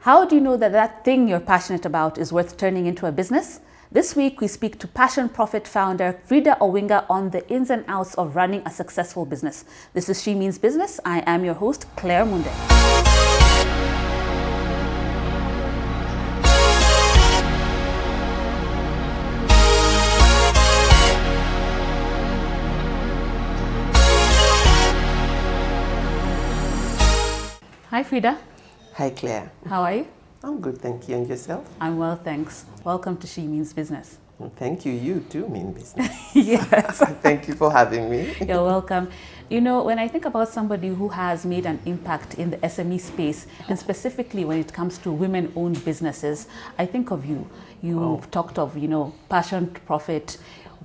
How do you know that that thing you're passionate about is worth turning into a business? This week, we speak to Passion Profit founder Frida Owinga on the ins and outs of running a successful business. This is She Means Business. I am your host, Claire Munde. Hi, Frida. Hi, Claire. How are you? I'm good, thank you. And yourself? I'm well, thanks. Welcome to She Means Business. Well, thank you. You too mean business. Yes. Thank you for having me. You're welcome. You know, when I think about somebody who has made an impact in the SME space, and specifically when it comes to women-owned businesses, I think of you. You've talked of, Passion Profit,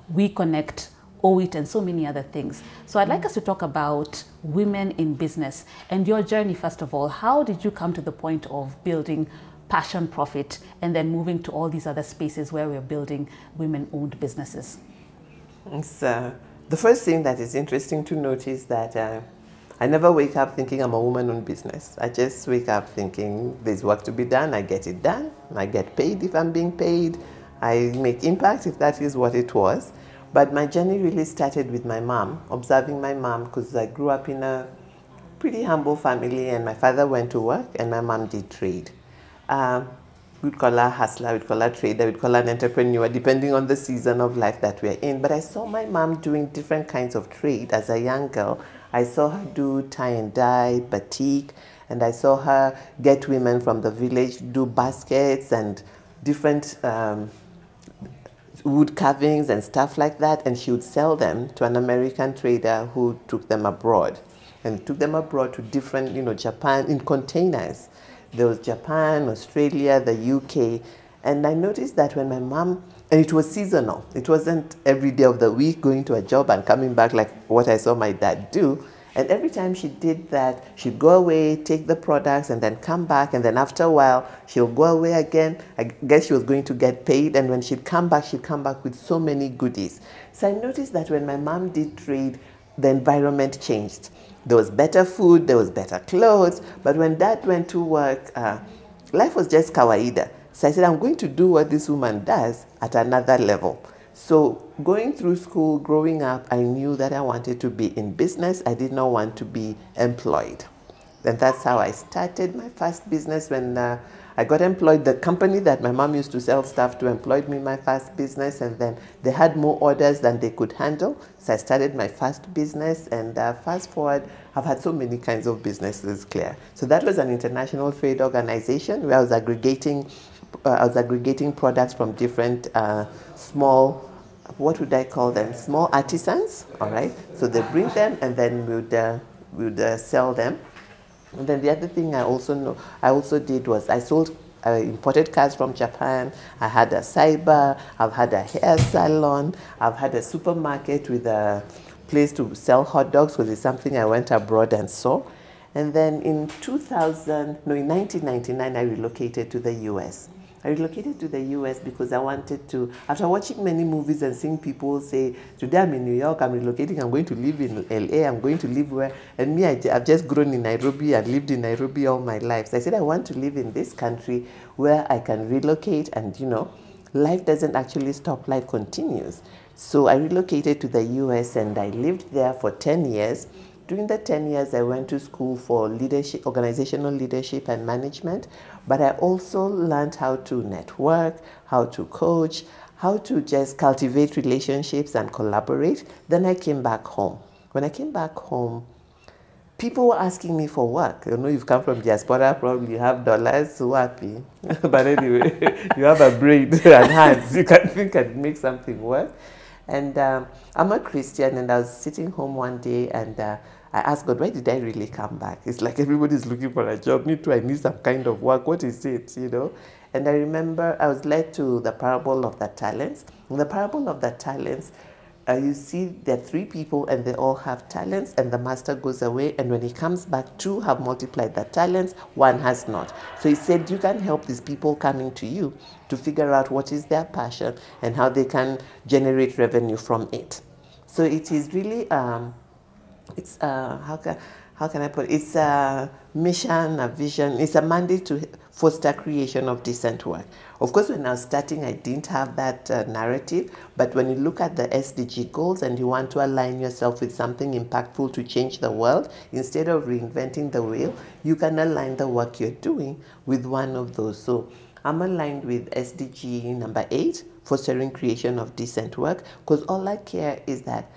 We Connect, Audit, and so many other things. So I'd like us to talk about women in business and your journey, first of all. How did you come to the point of building Passion Profit and then moving to all these other spaces where we're building women-owned businesses? It's, the first thing that is interesting to note is that I never wake up thinking I'm a woman-owned business. I just wake up thinking there's work to be done, I get it done, I get paid if I'm being paid, I make impact if that is what it was. But my journey really started with my mom, observing my mom, because I grew up in a pretty humble family and my father went to work and my mom did trade. We'd call her hustler, we'd call her trader, we'd call her an entrepreneur, depending on the season of life that we're in. But I saw my mom doing different kinds of trade as a young girl. I saw her do tie and dye, batik, and I saw her get women from the village do baskets and different wood carvings and stuff like that, and she would sell them to an American trader who took them abroad. And took them abroad to different, Japan, in containers. There was Japan, Australia, the UK. And I noticed that when my mom, and it was seasonal. It wasn't every day of the week going to a job and coming back like what I saw my dad do. And every time she did that, she'd go away, take the products, and then come back. And then after a while, she'll go away again. I guess she was going to get paid. And when she'd come back with so many goodies. So I noticed that when my mom did trade, the environment changed. There was better food, there was better clothes. But when dad went to work, life was just kawaida. So I said, I'm going to do what this woman does at another level. So going through school, growing up, I knew that I wanted to be in business. I did not want to be employed. And that's how I started my first business. When I got employed, the company that my mom used to sell stuff to employed me in my first business. And then they had more orders than they could handle. So I started my first business. And fast forward, I've had so many kinds of businesses, Claire. So that was an international trade organization where I was aggregating products from different small, what would I call them? Small artisans, all right? So they bring them and then we would sell them. And then the other thing I also did was I sold imported cars from Japan. I had a cyber, I've had a hair salon, I've had a supermarket with a place to sell hot dogs because it's something I went abroad and saw. And then in 1999, I relocated to the US. I relocated to the US because I wanted to, after watching many movies and seeing people say, today I'm in New York, I'm relocating, I'm going to live in LA, I'm going to live where, and me, I've just grown in Nairobi and lived in Nairobi all my life. So I said, I want to live in this country where I can relocate and, life doesn't actually stop, life continues. So I relocated to the US and I lived there for 10 years. During the 10 years, I went to school for leadership, organizational leadership and management, but I also learned how to network, how to coach, how to just cultivate relationships and collaborate. Then I came back home. When I came back home, people were asking me for work. You've come from diaspora, probably you have dollars, so happy. But anyway, you have a brain and hands. You can think and make something work. And I'm a Christian, and I was sitting home one day and I asked God, why did I really come back? It's like everybody's looking for a job. Me too, I need some kind of work. What is it, And I remember I was led to the parable of the talents. In the parable of the talents, you see there are 3 people and they all have talents, and the master goes away, and when he comes back, 2 have multiplied the talents, 1 has not. So he said, you can help these people coming to you to figure out what is their passion and how they can generate revenue from it. So it is really, how can I put it? It's a mission, a vision. It's a mandate to foster creation of decent work. Of course, when I was starting, I didn't have that narrative. But when you look at the SDG goals and you want to align yourself with something impactful to change the world, instead of reinventing the wheel, you can align the work you're doing with one of those. So I'm aligned with SDG number 8, fostering creation of decent work, because all I care is that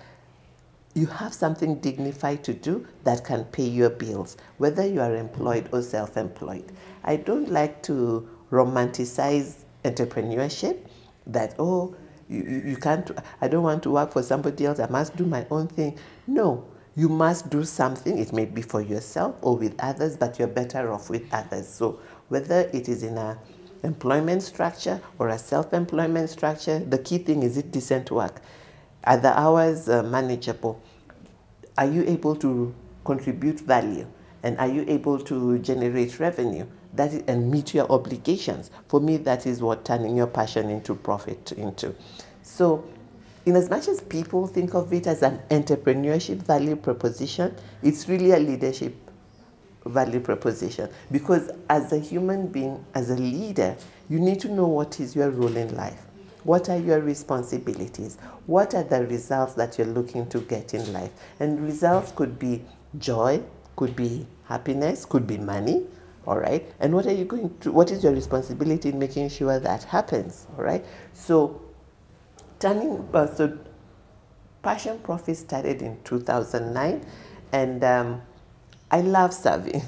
you have something dignified to do that can pay your bills, whether you are employed or self-employed. I don't like to romanticize entrepreneurship, that, oh, you can't, I don't want to work for somebody else, I must do my own thing. No, you must do something. It may be for yourself or with others, but you're better off with others. So whether it is in a employment structure or a self-employment structure, the key thing is it decent work. Are the hours manageable? Are you able to contribute value? And are you able to generate revenue and meet your obligations? For me, that is what turning your passion into profit into. So in as much as people think of it as an entrepreneurship value proposition, it's really a leadership value proposition. Because as a human being, as a leader, you need to know what is your role in life. What are your responsibilities? What are the results that you're looking to get in life? And results could be joy, could be happiness, could be money, all right? And what is your responsibility in making sure that happens, all right? So Passion Profit started in 2009, and I love serving.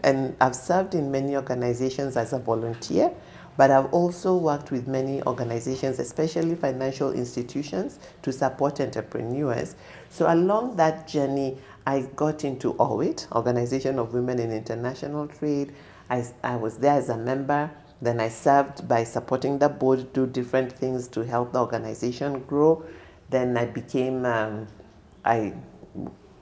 And I've served in many organizations as a volunteer, but I've also worked with many organizations, especially financial institutions, to support entrepreneurs. So along that journey, I got into Audit, Organization of Women in International Trade. I was there as a member. Then I served by supporting the board, do different things to help the organization grow. Then I became, I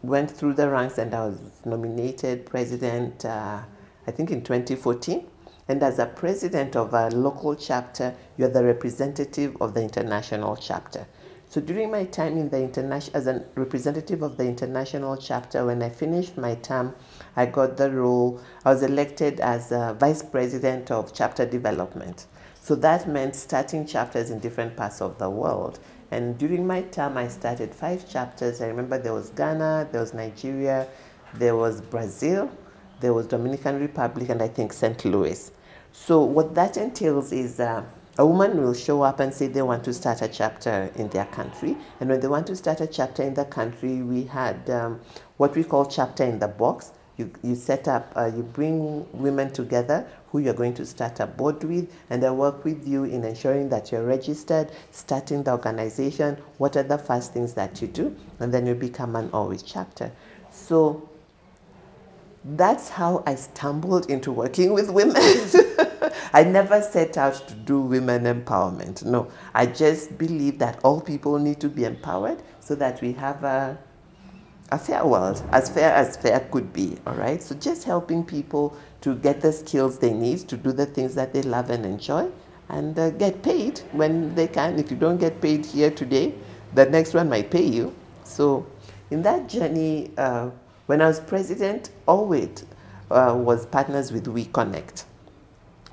went through the ranks and I was nominated president, I think in 2014. And as a president of a local chapter, you're the representative of the international chapter. So during my time in the as a representative of the international chapter, when I finished my term, I got the role, I was elected as a vice president of chapter development. So that meant starting chapters in different parts of the world. And during my term, I started 5 chapters. I remember there was Ghana, there was Nigeria, there was Brazil, there was Dominican Republic, and I think St. Louis. So what that entails is a woman will show up and say they want to start a chapter in their country. And when they want to start a chapter in the country, we had what we call chapter in the box. You set up, you bring women together who you're going to start a board with, and they work with you in ensuring that you're registered, starting the organization, what are the first things that you do, and then you become an always chapter. So that's how I stumbled into working with women. I never set out to do women empowerment. No, I just believe that all people need to be empowered so that we have a fair world, as fair could be, all right? So just helping people to get the skills they need to do the things that they love and enjoy, and get paid when they can. If you don't get paid here today, the next one might pay you. So in that journey, when I was president, Audit was partners with WeConnect.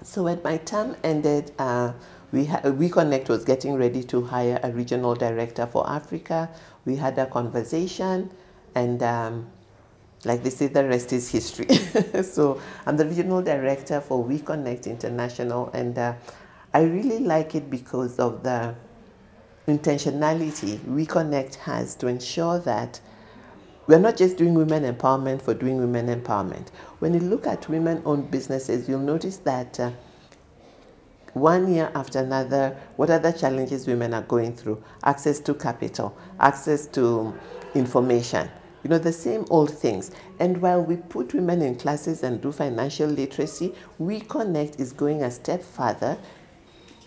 So when my term ended, WeConnect was getting ready to hire a regional director for Africa. We had a conversation, and like they say, the rest is history. So I'm the regional director for WeConnect International, and I really like it because of the intentionality WeConnect has to ensure that we're not just doing women empowerment for doing women empowerment. When you look at women-owned businesses, you'll notice that one year after another, what are the challenges women are going through? Access to capital, access to information, you know, the same old things. And while we put women in classes and do financial literacy, WeConnect is going a step further.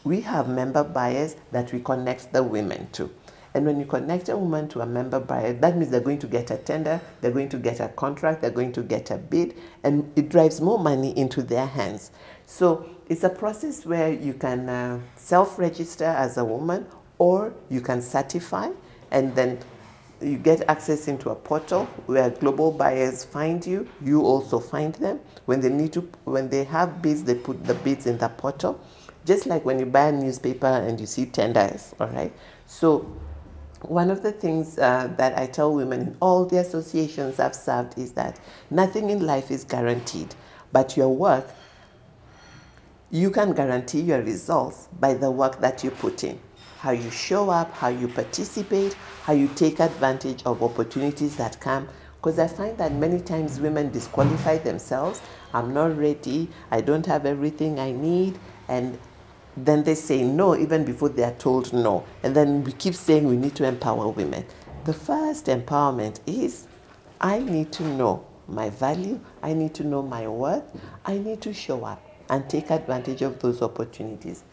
We have member buyers that we connect the women to. And when you connect a woman to a member buyer, that means they're going to get a tender, they're going to get a contract, they're going to get a bid, and it drives more money into their hands. So it's a process where you can self-register as a woman, or you can certify, and then you get access into a portal where global buyers find you. You also find them. When they have bids, they put the bids in the portal. Just like when you buy a newspaper and you see tenders, all right? So one of the things that I tell women in all the associations I've served is that nothing in life is guaranteed, but your work, you can guarantee your results by the work that you put in. How you show up, how you participate, how you take advantage of opportunities that come. Because I find that many times women disqualify themselves. I'm not ready, I don't have everything I need, and then they say no even before they are told no. And then we keep saying we need to empower women. The first empowerment is, I need to know my value, I need to know my worth, I need to show up and take advantage of those opportunities.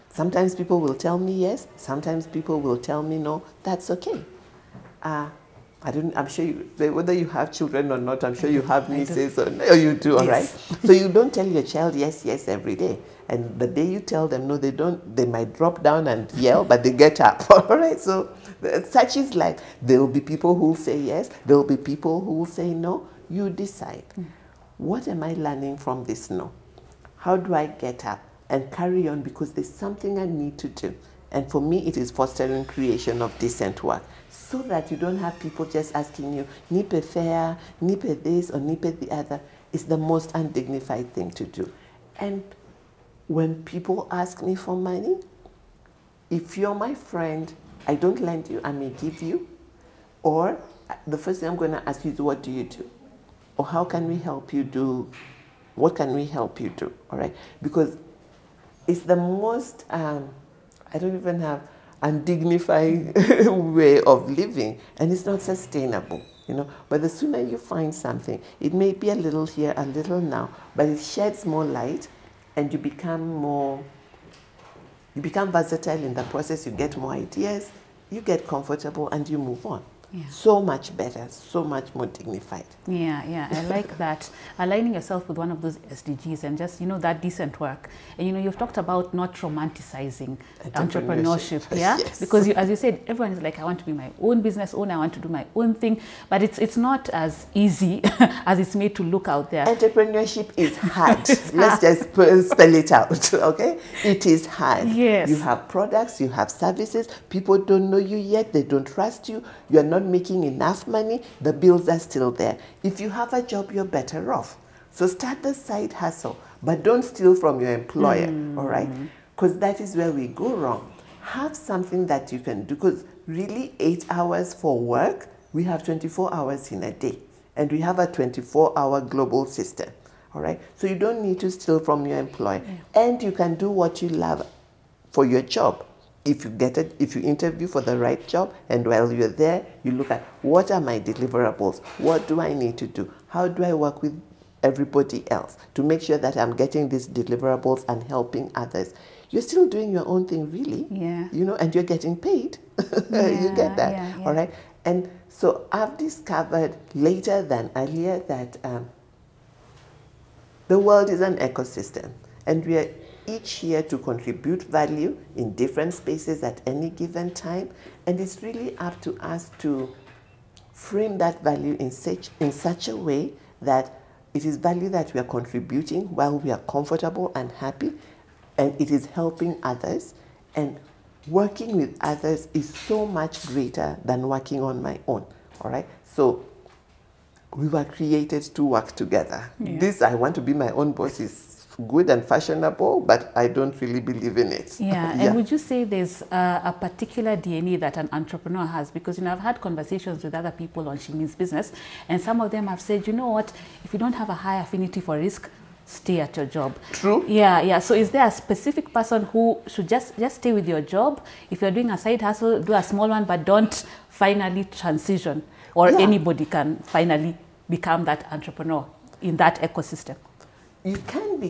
Sometimes people will tell me yes, sometimes people will tell me no. That's okay. I'm sure whether you have children or not, I'm sure you have nieces or you do, all right? So you don't tell your child yes, yes every day. And the day you tell them no, they might drop down and yell, but they get up, all right? So such is life. There will be people who will say yes, there will be people who will say no. You decide. What am I learning from this no? How do I get up and carry on, because there's something I need to do? And for me, it is fostering creation of decent work, so that you don't have people just asking you, nipe fair, nipe this or nipe the other. It's the most undignified thing to do. And when people ask me for money, if you're my friend, I don't lend you, I may give you. Or the first thing I'm going to ask you is, what do you do? Or how can we help you do? What can we help you do? All right? Because it's the most, I don't even have undignified way of living, and it's not sustainable, you know. But the sooner you find something, it may be a little here, a little now, but it sheds more light, and you become versatile in the process. You get more ideas, you get comfortable, and you move on. Yeah. So much better, so much more dignified. Yeah, I like that. Aligning yourself with one of those SDGs and just, you know, that decent work. And, you know, you've talked about not romanticizing entrepreneurship, yeah? Yes. Because, as you said, everyone is like, I want to be my own business owner, I want to do my own thing. But it's not as easy as it's made to look out there. Entrepreneurship is hard. Let's just spell it out, okay? It is hard. Yes. You have products, you have services, people don't know you yet, they don't trust you, you are not making enough money, the bills are still there. If you have a job, you're better off. So start the side hustle, but don't steal from your employer, all right? Because that is where we go wrong. Have something that you can do, because really 8 hours for work, we have 24 hours in a day, and we have a 24-hour global system, all right? So you don't need to steal from your employer, and you can do what you love for your job. If you interview for the right job, and while you're there, you look at, what are my deliverables? What do I need to do? How do I work with everybody else to make sure that I'm getting these deliverables and helping others? You're still doing your own thing, really. Yeah. You know, and you're getting paid. You get that, all right? And so I've discovered later than earlier that the world is an ecosystem, and we are each here to contribute value in different spaces at any given time, and it's really up to us to frame that value in such a way that it is value that we are contributing while we are comfortable and happy, and it is helping others, and working with others is so much greater than working on my own, all right? So we were created to work together. This, I want to be my own boss, is good and fashionable, but I don't really believe in it. And would you say there's a particular DNA that an entrepreneur has? Because, you know, I've had conversations with other people on Shimi's business, and some of them have said, you know what, if you don't have a high affinity for risk, stay at your job. True. Yeah. So is there a specific person who should just stay with your job? If you're doing a side hustle, do a small one, but don't finally transition, or anybody can finally become that entrepreneur in that ecosystem? You can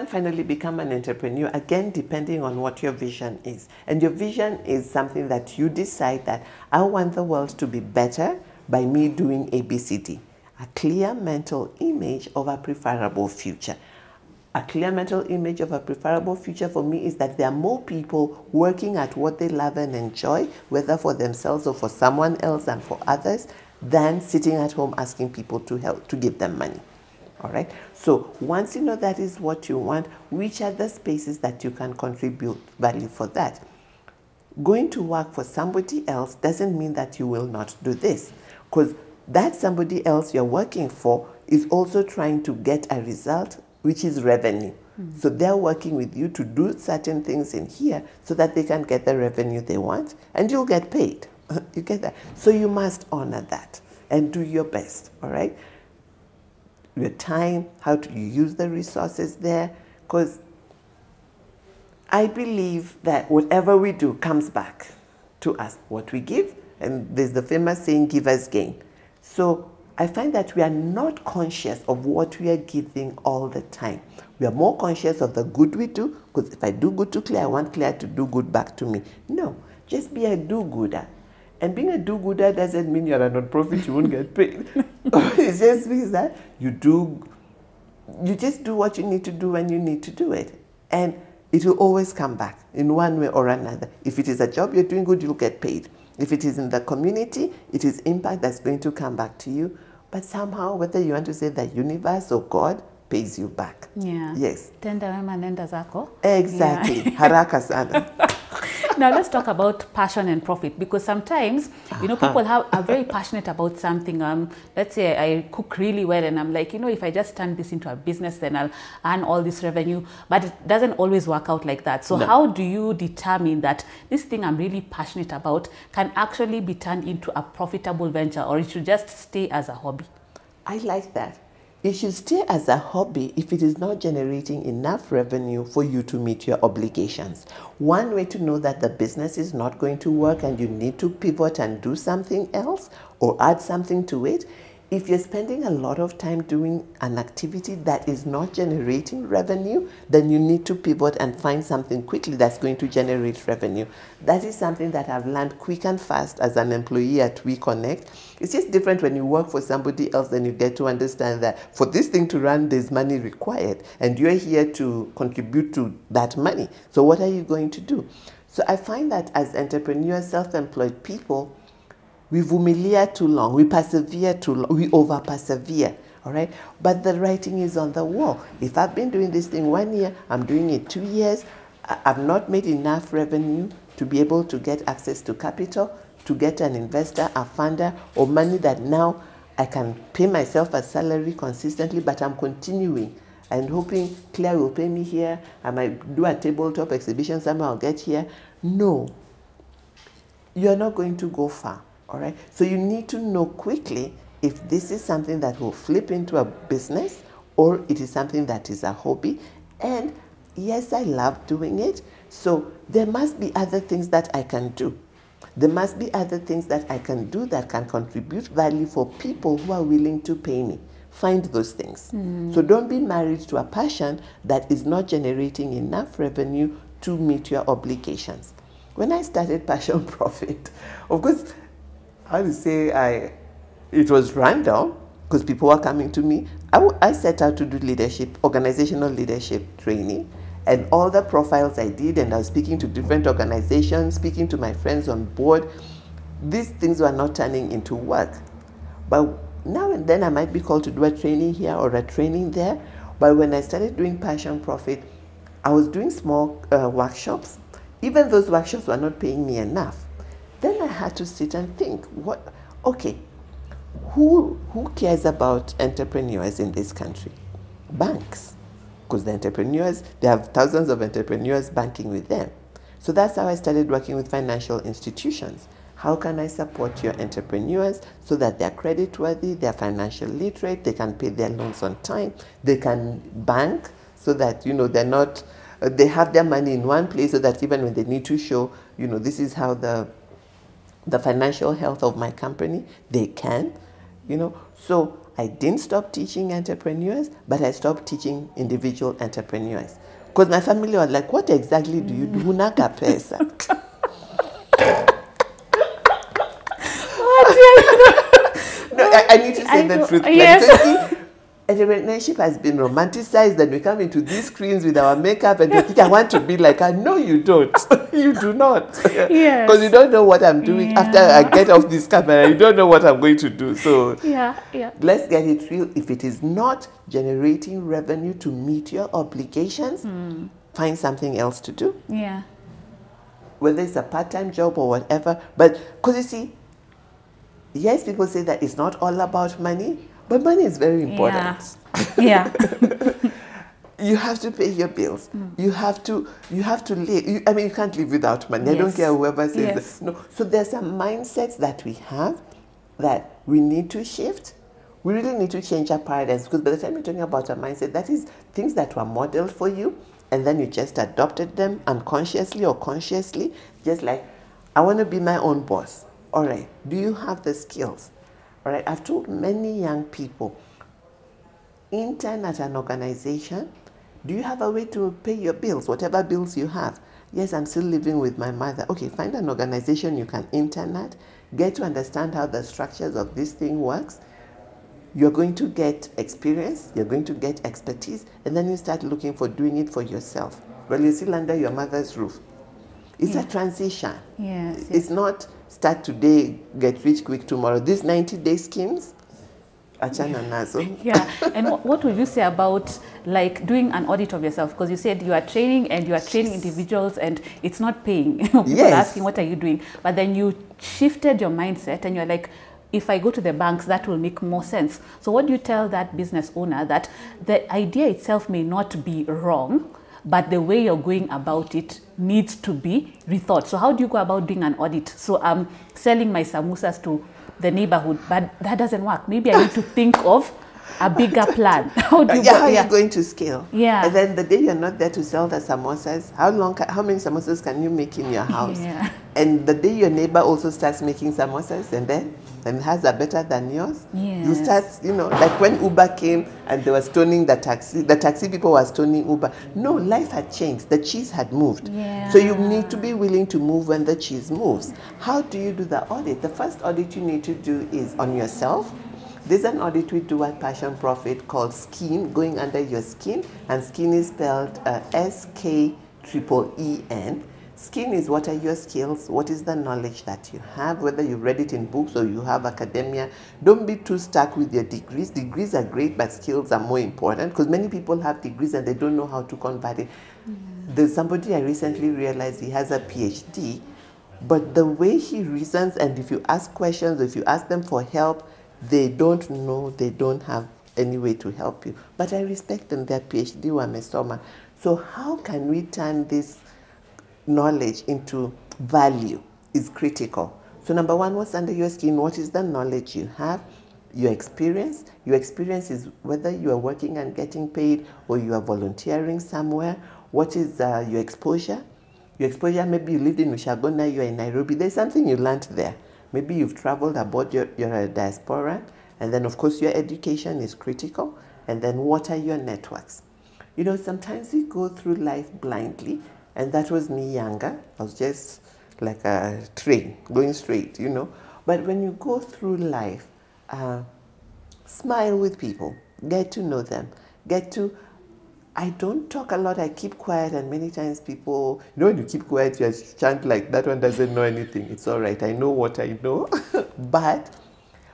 finally become an entrepreneur, again, depending on what your vision is. And your vision is something that you decide that I want the world to be better by me doing ABCD, a clear mental image of a preferable future. A clear mental image of a preferable future for me is that there are more people working at what they love and enjoy, whether for themselves or for someone else and for others, than sitting at home asking people to help, to give them money. All right. So once you know that is what you want, which are the spaces that you can contribute value for that? Going to work for somebody else doesn't mean that you will not do this, because that somebody else you're working for is also trying to get a result, which is revenue. So they're working with you to do certain things in here so that they can get the revenue they want, and you'll get paid. You get that? So you must honor that and do your best, all right? Your time, how do you use the resources there? Because I believe that whatever we do comes back to us. What we give, and there's the famous saying, givers gain. So I find that we are not conscious of what we are giving all the time. We are more conscious of the good we do, because if I do good to Claire, I want Claire to do good back to me. No, just be a do-gooder. And being a do-gooder doesn't mean you're a non-profit, you won't get paid. It just means that you just do what you need to do when you need to do it. And it will always come back in one way or another. If it is a job you're doing good, you'll get paid. If it is in the community, it is impact that's going to come back to you. But somehow, whether you want to say the universe or God, pays you back. Yeah. Yes. Tenda wema nenda zako. Exactly. Yeah. Haraka sana. Now let's talk about passion and profit, because sometimes, you know, people are very passionate about something. Let's say I cook really well and I'm like, you know, if I just turn this into a business, then I'll earn all this revenue. But it doesn't always work out like that. So how do you determine that this thing I'm really passionate about can actually be turned into a profitable venture, or it should just stay as a hobby? I like that. It should stay as a hobby if it is not generating enough revenue for you to meet your obligations. One way to know that the business is not going to work and you need to pivot and do something else or add something to it, if you're spending a lot of time doing an activity that is not generating revenue, then you need to pivot and find something quickly that's going to generate revenue. That is something that I've learned quick and fast as an employee at WeConnect. It's just different when you work for somebody else, then you get to understand that for this thing to run, there's money required, and you're here to contribute to that money. So what are you going to do? So I find that as entrepreneurs, self-employed people, we vumilia too long, we persevere too long, we over-persevere, all right? But the writing is on the wall. If I've been doing this thing 1 year, I'm doing it 2 years, I've not made enough revenue to be able to get access to capital, to get an investor, a funder, or money that now I can pay myself a salary consistently, but I'm continuing and hoping Claire will pay me here, I might do a tabletop exhibition somewhere, I'll get here. No, you're not going to go far. All right. So you need to know quickly if this is something that will flip into a business or it is something that is a hobby. And yes, I love doing it. So there must be other things that I can do. There must be other things that I can do that can contribute value for people who are willing to pay me. Find those things. So don't be married to a passion that is not generating enough revenue to meet your obligations. When I started Passion Profit, of course, how to say, it was random because people were coming to me. I set out to do leadership, organizational leadership training, and all the profiles I did, and I was speaking to different organizations, speaking to my friends on board. These things were not turning into work. But now and then I might be called to do a training here or a training there. But when I started doing Passion Profit, I was doing small workshops. Even those workshops were not paying me enough. Then I had to sit and think, who cares about entrepreneurs in this country? Banks, because the entrepreneurs, they have thousands of entrepreneurs banking with them. So that's how I started working with financial institutions. How can I support your entrepreneurs so that they're creditworthy, they're financially literate, they can pay their loans on time, they can bank so that, you know, they're not, they have their money in one place so that even when they need to show, you know, this is how the financial health of my company, they can, you know. So I didn't stop teaching entrepreneurs, but I stopped teaching individual entrepreneurs. Because my family was like, what exactly do you do? Hunaka pesa. No, I need to say the truth. Yes. Like, entrepreneurship has been romanticized, and we come into these screens with our makeup and we think, I want to be like her. No, you don't. You do not. Yes. Because you don't know what I'm doing after I get off this camera. You don't know what I'm going to do. So let's get it real. If it is not generating revenue to meet your obligations, find something else to do. Yeah. Whether it's a part-time job or whatever. But because you see, yes, people say that it's not all about money, but money is very important. Yeah. You have to pay your bills. You have to live. I mean, you can't live without money. Yes. I don't care whoever says that. No. So there's some mindsets that we have that we need to shift. We really need to change our paradigms, because by the time you're talking about a mindset, that is things that were modeled for you, and then you just adopted them unconsciously or consciously. Just like, I want to be my own boss. All right, do you have the skills? All right, I've told many young people, intern at an organization. Do you have a way to pay your bills, whatever bills you have? Yes, I'm still living with my mother. Okay, find an organization you can intern at, get to understand how the structures of this thing works. You're going to get experience, you're going to get expertise, and then you start looking for doing it for yourself. Well, you're still under your mother's roof. It's a transition. Yes. It's not start today, get rich quick tomorrow. These 90-day schemes, achana nazo. Yeah. And what would you say about like doing an audit of yourself? Because you said you are training and you are training individuals and it's not paying. People are asking, what are you doing? But then you shifted your mindset and you're like, if I go to the banks, that will make more sense. So what do you tell that business owner that the idea itself may not be wrong, but the way you're going about it needs to be rethought? So how do you go about doing an audit? So I'm selling my samosas to the neighborhood, but that doesn't work. Maybe I need to think of a bigger plan. How do you how are you going to scale? Yeah. And then the day you're not there to sell the samosas, how many samosas can you make in your house? Yeah. And the day your neighbor also starts making samosas and has a better than yours, you start, like when Uber came and they were stoning the taxi people were stoning Uber. No, life had changed. The cheese had moved. Yeah. So you need to be willing to move when the cheese moves. How do you do the audit? The first audit you need to do is on yourself. There's an audit we do at Passion Profit called Skin, going under your skin, and skin is spelled S-K-E-E-N. Skin is, what are your skills? What is the knowledge that you have? Whether you read it in books or you have academia, don't be too stuck with your degrees. Degrees are great, but skills are more important, because many people have degrees and they don't know how to convert it. There's somebody I recently realized, he has a PhD, but the way he reasons, and if you ask questions, if you ask them for help, they don't know, they don't have any way to help you. But I respect them, their PhD wamesoma. So how can we turn this knowledge into value is critical. So number one, what's under your skin? What is the knowledge you have? Your experience. Your experience is whether you are working and getting paid or you are volunteering somewhere. What is your exposure? Your exposure, maybe you lived in Ushagona, you're in Nairobi. There's something you learned there. Maybe you've traveled abroad, you're a diaspora. And then, of course, your education is critical. And then what are your networks? Sometimes we go through life blindly. And that was me younger. I was just like a train, going straight, But when you go through life, smile with people, get to know them, I don't talk a lot, I keep quiet, and many times people, when you keep quiet, you chant like, that one doesn't know anything. It's all right, I know what I know. But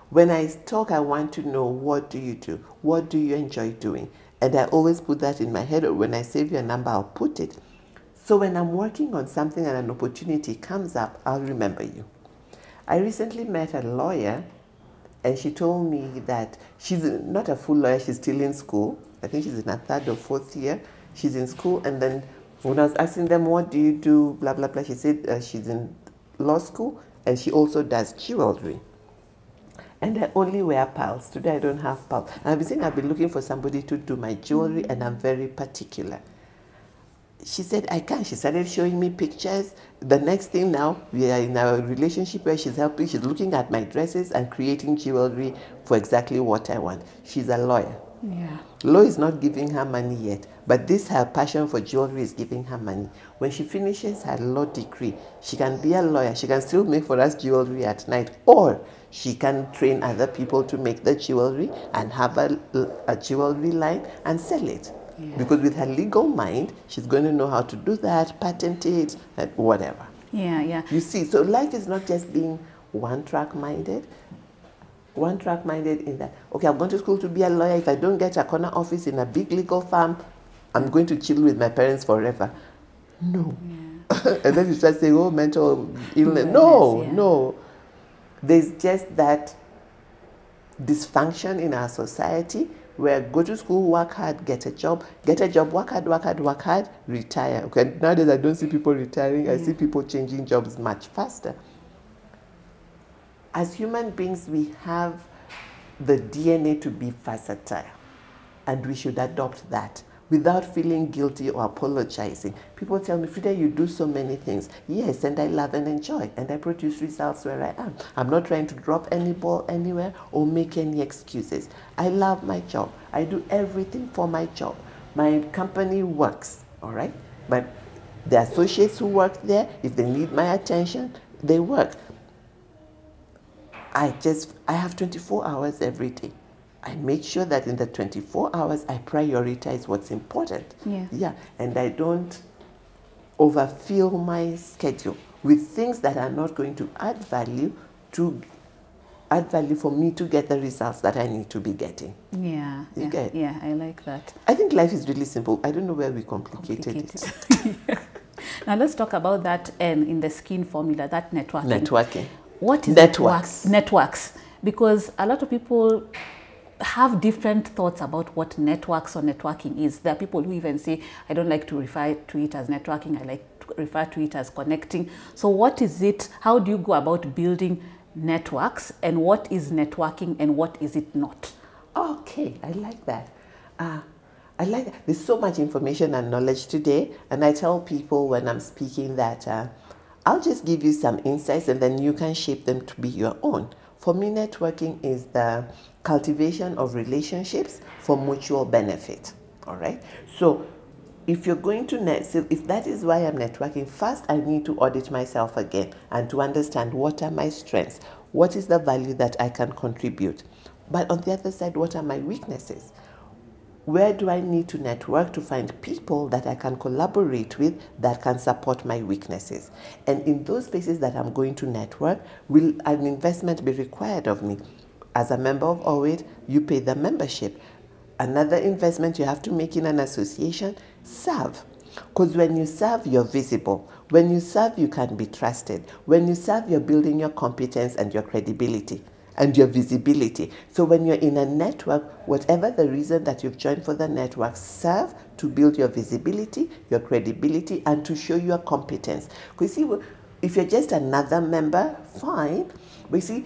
when I talk, I want to know, what do you do? What do you enjoy doing? And I always put that in my head, or when I save your number, I'll put it. So when I'm working on something and an opportunity comes up, I'll remember you. I recently met a lawyer, and she told me that she's not a full lawyer, she's still in school. I think she's in her 3rd or 4th year. She's in school, and then when I was asking them, what do you do, blah, blah, blah, she said she's in law school, and she also does jewelry. And I only wear pearls. Today I don't have pearls. And I've been saying I've been looking for somebody to do my jewelry, and I'm very particular. She said, I can. She started showing me pictures. The next thing now, we are in a relationship where she's helping, she's looking at my dresses and creating jewelry for exactly what I want. She's a lawyer. Yeah. Law is not giving her money yet, but her passion for jewelry is giving her money. When she finishes her law degree, she can be a lawyer. She can still make for us jewelry at night, or She can train other people to make the jewelry and have a jewelry line and sell it. Yeah. Because with her legal mind, she's going to know how to do that, patent it, and whatever. Yeah, yeah. You see, so life is not just being one-track minded in that, okay, I'm going to school to be a lawyer. If I don't get a corner office in a big legal firm, I'm going to chill with my parents forever. No. Yeah. And then you start saying, oh, mental illness. No, yeah. No. There's just that dysfunction in our society where go to school, work hard, get a job, work hard, retire. Okay, nowadays I don't see people retiring. Yeah. I see people changing jobs much faster. As human beings, we have the DNA to be versatile, and we should adopt that without feeling guilty or apologizing. People tell me, Frida, you do so many things. Yes, and I love and enjoy, and I produce results where I am. I'm not trying to drop any ball anywhere or make any excuses. I love my job. I do everything for my job. My company works, all right? But the associates who work there, if they need my attention, they work. I have 24 hours every day. I make sure that in the 24 hours, I prioritize what's important. Yeah. Yeah. And I don't overfill my schedule with things that are not going to add value for me to get the results that I need to be getting. Yeah. Yeah, I like that. I think life is really simple. I don't know where we complicated it. Yeah. Now let's talk about that in the skin formula, that networking. What is networks? Because a lot of people have different thoughts about what networks or networking is. There are people who even say, I don't like to refer to it as networking, I like to refer to it as connecting. So what is it? How do you go about building networks, and what is networking and what is it not? Okay, I like that. I like that. There's so much information and knowledge today, and I tell people when I'm speaking that I'll just give you some insights and then you can shape them to be your own. For me, networking is the cultivation of relationships for mutual benefit. All right. So if you're going to if that is why I'm networking, first I need to audit myself again and to understand what are my strengths, what is the value that I can contribute. But on the other side, what are my weaknesses? Where do I need to network to find people that I can collaborate with that can support my weaknesses? And in those spaces that I'm going to network, will an investment be required of me? As a member of Audit, you pay the membership. Another investment you have to make in an association, serve. Because when you serve, you're visible. When you serve, you can be trusted. When you serve, you're building your competence and your credibility and your visibility. So when you're in a network, whatever the reason that you've joined for the network, serve to build your visibility, your credibility, and to show your competence. Because you see, if you're just another member, fine. But you see,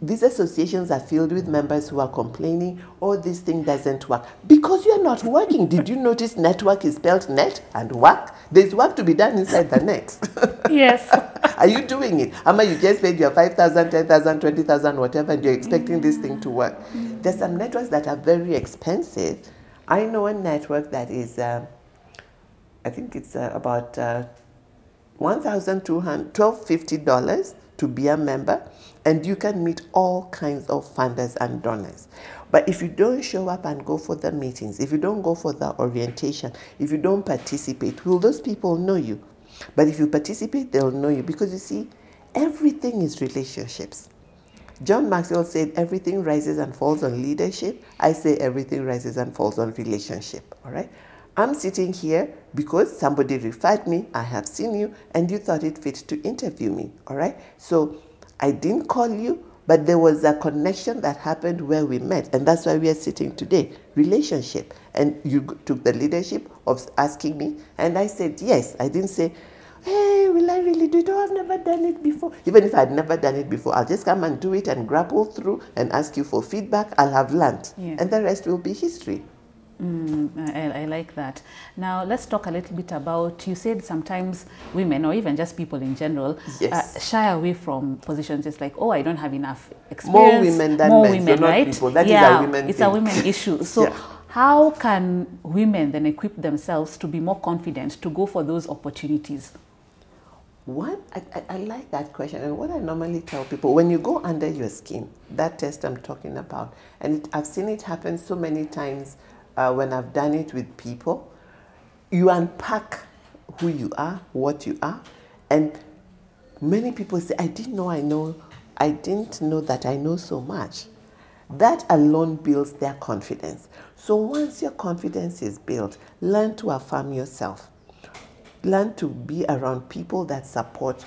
these associations are filled with members who are complaining, oh, this thing doesn't work. Because you're not working. Did you notice network is spelled net and work? There's work to be done inside the net. Yes. Are you doing it? Ama, you just paid your 5,000, 10,000, 20,000, whatever, and you're expecting this thing to work. There's some networks that are very expensive. I know a network that is, I think it's about $1,250 to be a member, and you can meet all kinds of funders and donors. But if you don't show up and go for the meetings, if you don't go for the orientation, if you don't participate, will those people know you? But if you participate, they'll know you, because you see, everything is relationships. John Maxwell said everything rises and falls on leadership. I say everything rises and falls on relationship, all right? I'm sitting here because somebody referred me, I have seen you, and you thought it fit to interview me, all right? So I didn't call you, but there was a connection that happened where we met, and that's why we are sitting today, relationship. And you took the leadership of asking me, and I said yes. I didn't say, hey, will I really do it? Oh, I've never done it before. Even if I'd never done it before, I'll just come and do it and grapple through and ask you for feedback. I'll have learned, and the rest will be history. I like that. Now, let's talk a little bit about, you said sometimes women, or even just people in general, shy away from positions. It's like, oh, I don't have enough experience. More women than men, women, so right? Not people. That is a women it's thing. a women issue. So how can women then equip themselves to be more confident to go for those opportunities? I like that question. And what I normally tell people, when you go under your skin, that test I'm talking about, and I've seen it happen so many times when I've done it with people, you unpack who you are, what you are, and many people say, I didn't know that I know so much. That alone builds their confidence. So once your confidence is built, learn to affirm yourself. Learn to be around people that support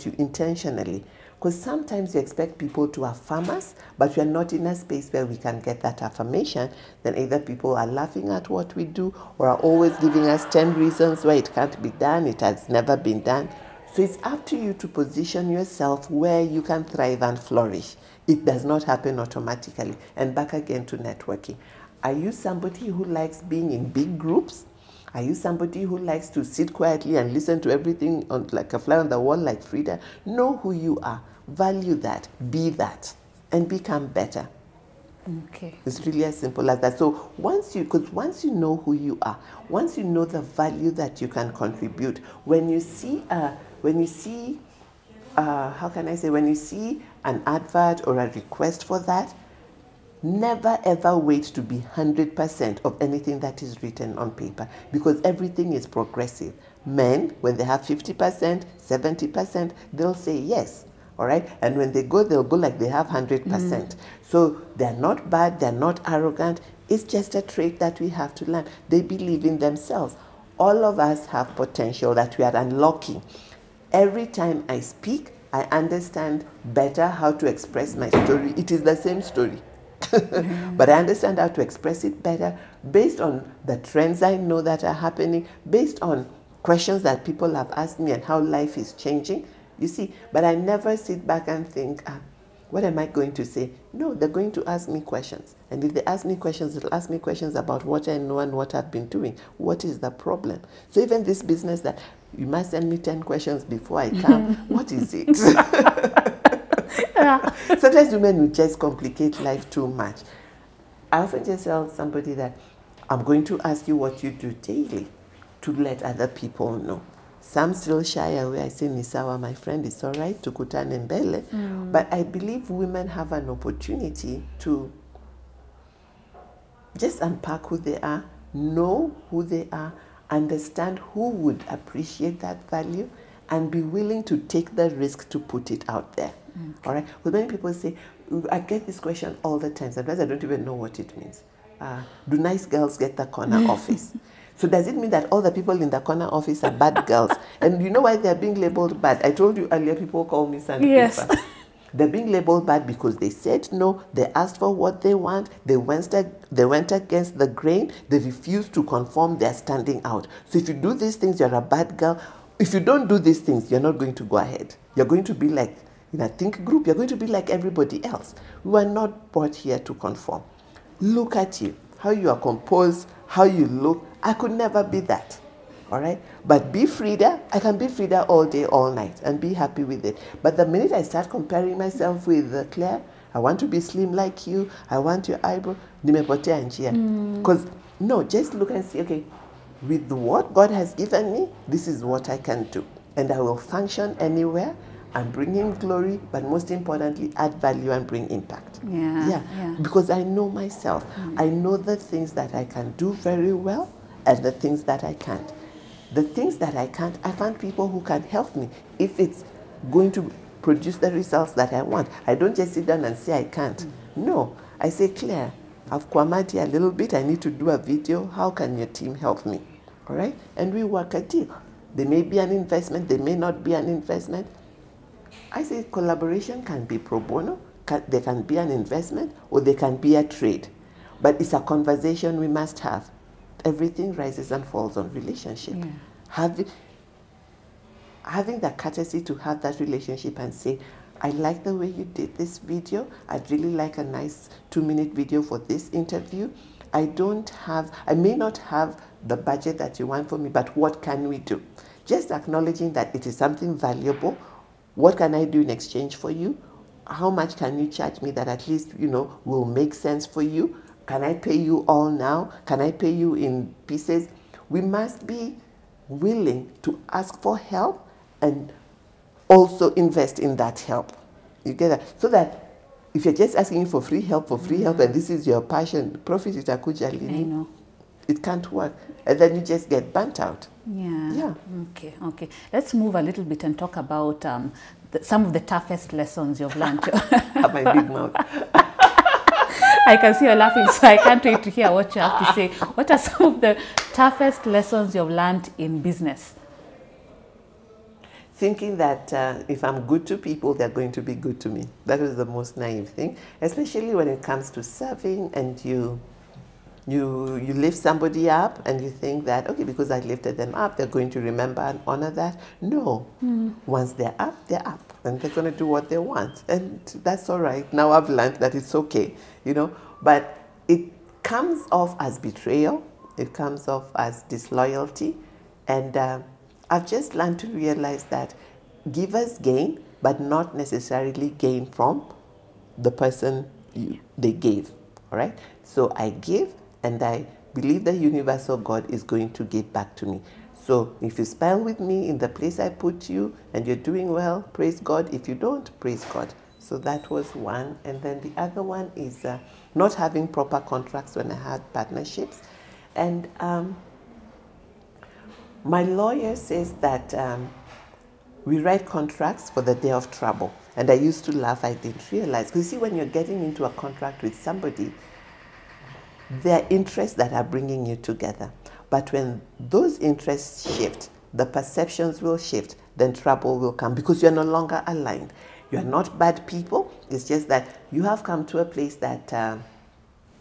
you intentionally. Because sometimes you expect people to affirm us, but we are not in a space where we can get that affirmation. Then either people are laughing at what we do or are always giving us 10 reasons why it can't be done, it has never been done. So it's up to you to position yourself where you can thrive and flourish. It does not happen automatically. And back again to networking. Are you somebody who likes being in big groups? Are you somebody who likes to sit quietly and listen to everything like a fly on the wall like Frida? Know who you are. Value that. Be that. And become better. Okay. It's really as simple as that. So once you know who you are, once you know the value that you can contribute, when you see an advert or a request for that, never ever wait to be 100% of anything that is written on paper, because everything is progressive. Men, when they have 50%, 70%, they'll say yes. All right? And when they'll go like they have 100%. So they're not bad, they're not arrogant. It's just a trait that we have to learn. They believe in themselves. All of us have potential that we are unlocking. Every time I speak, I understand better how to express my story. It is the same story. But I understand how to express it better based on the trends I know that are happening, based on questions that people have asked me and how life is changing. You see, but I never sit back and think, what am I going to say? No, they're going to ask me questions. And if they ask me questions, they'll ask me questions about what I know and what I've been doing. What is the problem? So even this business that you must send me 10 questions before I come, what is it? Sometimes women will just complicate life too much. I often just tell somebody that I'm going to ask you what you do daily to let other people know. Some still shy away. I say, Nisawa, my friend, it's all right, tukutane mbele. But I believe women have an opportunity to just unpack who they are, know who they are, understand who would appreciate that value, and be willing to take the risk to put it out there. All right? Because many people say, I get this question all the time. Sometimes I don't even know what it means. Do nice girls get the corner office? So does it mean that all the people in the corner office are bad girls? And you know why they're being labeled bad? I told you earlier, people call me sandpaper. Yes. They're being labeled bad because they said no, they asked for what they want, they went against the grain, they refused to conform, they're standing out. So if you do these things, you're a bad girl. If you don't do these things, you're not going to go ahead. You're going to be like, in a think group, you're going to be like everybody else. We are not brought here to conform. Look at you, how you are composed, how you look. I could never be that. All right? But be Frida. I can be Frida all day, all night, and be happy with it. But the minute I start comparing myself with Claire, I want to be slim like you, I want your eyebrow, nimepotea njia. Because, no, just look and see, okay, with what God has given me, this is what I can do. And I will function anywhere and bring in glory, but most importantly, add value and bring impact. Yeah. Because I know myself. I know the things that I can do very well and the things that I can't. The things that I can't, I find people who can help me if it's going to produce the results that I want. I don't just sit down and say I can't. No, I say, Claire, I've kwamati a little bit. I need to do a video. How can your team help me? All right? And we work a deal. There may be an investment. There may not be an investment. I say collaboration can be pro bono. There can be an investment or there can be a trade. But it's a conversation we must have. Everything rises and falls on relationship. Yeah. Having the courtesy to have that relationship and say, I like the way you did this video. I'd really like a nice 2-minute video for this interview. I may not have the budget that you want for me, but what can we do? Just acknowledging that it is something valuable. What can I do in exchange for you? How much can you charge me that at least, will make sense for you? Can I pay you all now? Can I pay you in pieces? We must be willing to ask for help and also invest in that help. You get that? So that if you're just asking for free help, and this is your passion, profit itakuja lini. I know. It can't work. And then you just get burnt out. Yeah. Yeah. Okay. Let's move a little bit and talk about some of the toughest lessons you've learned. Have my big mouth. I can see you're laughing, so I can't wait to hear what you have to say. What are some of the toughest lessons you've learned in business? Thinking that if I'm good to people, they're going to be good to me. That is the most naive thing, especially when it comes to serving and you lift somebody up and you think that, okay, because I lifted them up, they're going to remember and honor that. No. Once they're up, and they're going to do what they want. And that's all right. Now I've learned that it's okay, but it comes off as betrayal. It comes off as disloyalty. And I've just learned to realize that givers gain, but not necessarily gain from the person they gave, all right? So I give, and I believe the universal God is going to give back to me. So if you smile with me in the place I put you and you're doing well, praise God. If you don't, praise God. So that was one. And then the other one is not having proper contracts when I had partnerships. And my lawyer says that we write contracts for the day of trouble. And I used to laugh, I didn't realize. Because you see, when you're getting into a contract with somebody, there are interests that are bringing you together. But when those interests shift, the perceptions will shift, then trouble will come because you're no longer aligned. You're not bad people. It's just that you have come to a place that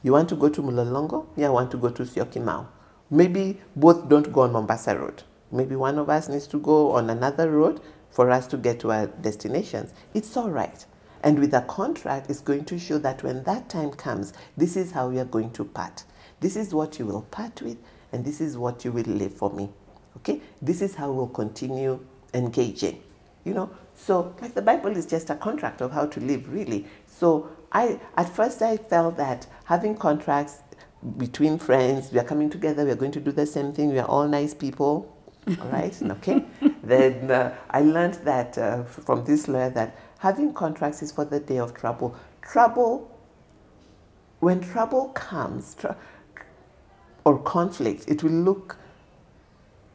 you want to go to Mulolongo, I want to go to Syokimau. Maybe both don't go on Mombasa Road. Maybe one of us needs to go on another road for us to get to our destinations. It's all right. And with a contract, it's going to show that when that time comes, this is how we are going to part. This is what you will part with, and this is what you will live for me. Okay? This is how we'll continue engaging. So like the Bible is just a contract of how to live, really. So at first I felt that having contracts between friends, we are coming together, we are going to do the same thing, we are all nice people, all right? Okay? Then I learned that from this lawyer that having contracts is for the day of trouble. When trouble comes, or conflict, it will look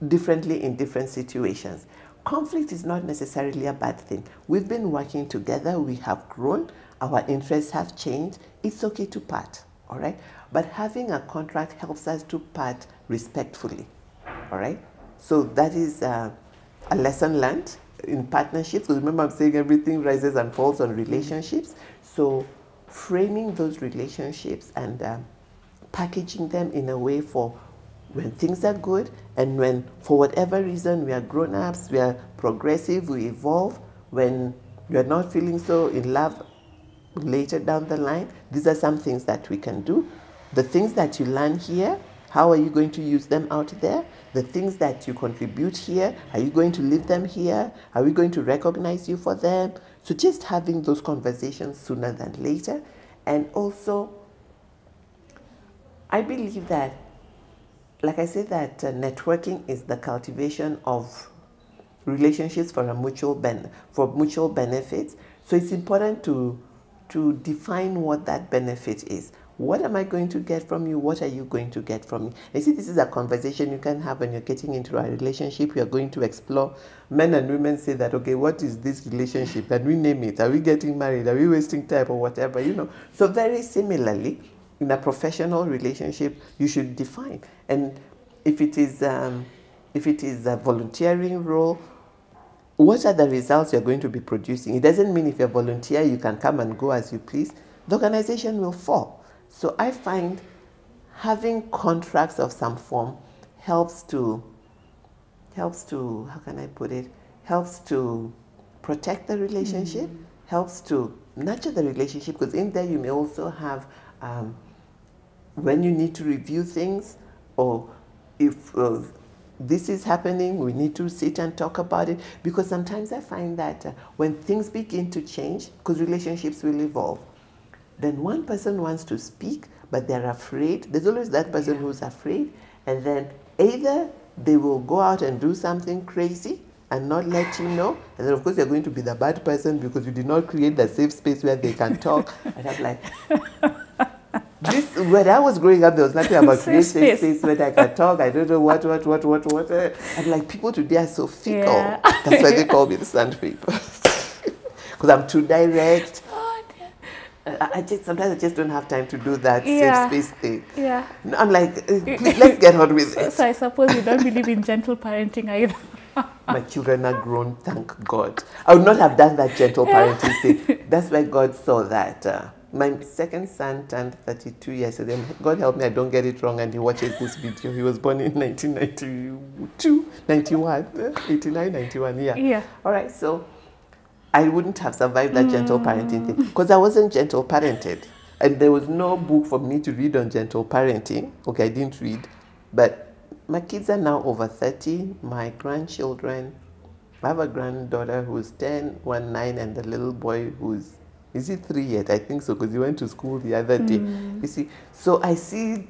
differently in different situations. Conflict is not necessarily a bad thing. We've been working together, we have grown, our interests have changed. It's okay to part, all right? But having a contract helps us to part respectfully, all right? So that is a lesson learned in partnerships. Remember, I'm saying everything rises and falls on relationships. So framing those relationships and packaging them in a way for when things are good and when, for whatever reason, we are grown-ups, we are progressive, we evolve, when you're not feeling so in love later down the line, these are some things that we can do. The things that you learn here, how are you going to use them out there? The things that you contribute here, are you going to leave them here? Are we going to recognize you for them? So just having those conversations sooner than later. And also, I believe that, like I said, that networking is the cultivation of relationships for mutual benefits. So it's important to define what that benefit is. What am I going to get from you? What are you going to get from me? You see, this is a conversation you can have when you're getting into a relationship. You're going to explore. Men and women say that, okay, what is this relationship? Can we name it? Are we getting married? Are we wasting time or whatever? So very similarly, in a professional relationship, you should define. And if it is a volunteering role, what are the results you're going to be producing? It doesn't mean if you're a volunteer, you can come and go as you please. The organization will fall. So I find having contracts of some form helps to, how can I put it? Helps to protect the relationship, helps to nurture the relationship, because in there you may also have when you need to review things, or if this is happening, we need to sit and talk about it, because sometimes I find that when things begin to change, because relationships will evolve, then one person wants to speak, but they're afraid. There's always that person who's afraid, and then either they will go out and do something crazy and not let you know. And then, of course, you're going to be the bad person because you did not create the safe space where they can talk. And I'm like, when I was growing up, there was nothing about create safe space where I can talk. I don't know what. And like, people today are so fickle. Yeah. That's why they call me the sandpaper. Because I'm too direct. Sometimes I just don't have time to do that safe space thing. Yeah. I'm like, please, let's get on with it. So I suppose you don't believe in gentle parenting either. My children are grown, thank God. I would not have done that gentle parenting thing. That's why God saw that. My second son turned 32 years ago. God help me, I don't get it wrong, and he watches this video. He was born in 1992, 91, 89, 91, yeah. All right, so I wouldn't have survived that gentle parenting thing because I wasn't gentle parented. And there was no book for me to read on gentle parenting. Okay, I didn't read. But my kids are now over 30. My grandchildren, I have a granddaughter who's 10, 9, and the little boy who's, is he 3 yet? I think so, because he went to school the other day. You see, so I see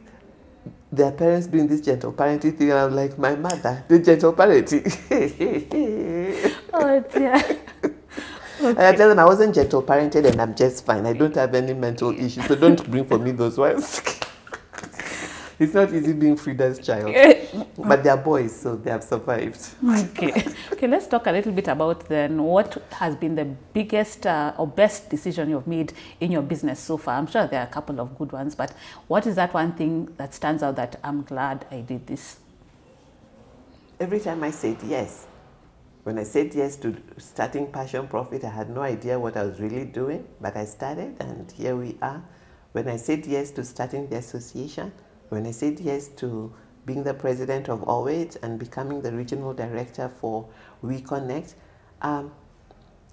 their parents doing this gentle parenting thing, and I'm like, my mother, the gentle parenting. Oh, dear. Okay. And I tell them I wasn't gentle parented and I'm just fine. I don't have any mental issues, so don't bring for me those ones. It's not easy being Frida's child, but they're boys, so they have survived. Okay, let's talk a little bit about then what has been the biggest or best decision you've made in your business so far. I'm sure there are a couple of good ones, but what is that one thing that stands out that I'm glad I did this? Every time I said yes. When I said yes to starting Passion Profit, I had no idea what I was really doing, but I started and here we are. When I said yes to starting the association, when I said yes to being the president of Audit and becoming the regional director for We Connect, I